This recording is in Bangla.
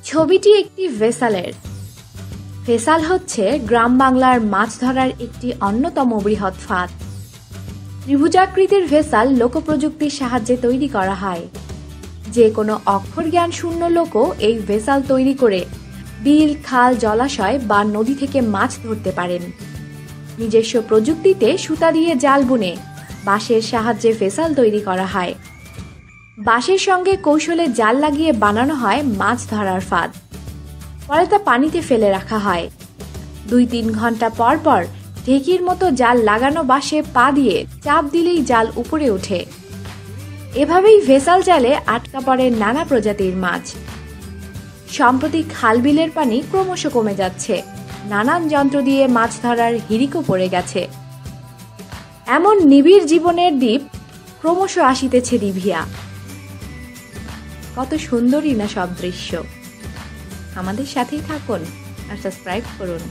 ছবিটি একটি ভেসালের। ভেসাল হচ্ছে গ্রাম বাংলার মাছ ধরার একটি অন্যতম বৃহৎ ফাঁদ। ত্রিভুজাকৃতির ভেসাল লোকপ্রযুক্তির সাহায্যে তৈরি করা হয়। যে কোনো অক্ষর জ্ঞান শূন্য লোকও এই ভেসাল তৈরি করে বিল, খাল, জলাশয় বা নদী থেকে মাছ ধরতে পারেন। নিজস্ব প্রযুক্তিতে সুতা দিয়ে জাল বুনে বাঁশের সাহায্যে ভেসাল তৈরি করা হয়। বাঁশের সঙ্গে কৌশলে জাল লাগিয়ে বানানো হয় মাছ ধরার ফাঁদ। পরে তা পানিতে ফেলে রাখা হয়। 2-3 ঘন্টা পর পর ঢেকির মতো জাল লাগানো বাঁশে পা দিয়ে চাপ দিলেই জাল উপরে ওঠে। এভাবেই ভেসাল জালে আটকা পড়ে নানা প্রজাতির মাছ। সম্প্রতি খাল বিলের পানি ক্রমশ কমে যাচ্ছে। নানান যন্ত্র দিয়ে মাছ ধরার হিড়িকও পড়ে গেছে। এমন নিবিড় জীবনের দ্বীপ ক্রমশ আসিতেছে রিভিয়া। কত সুন্দরই না সব দৃশ্য। আমাদের সাথেই থাকুন আর সাবস্ক্রাইব করুন।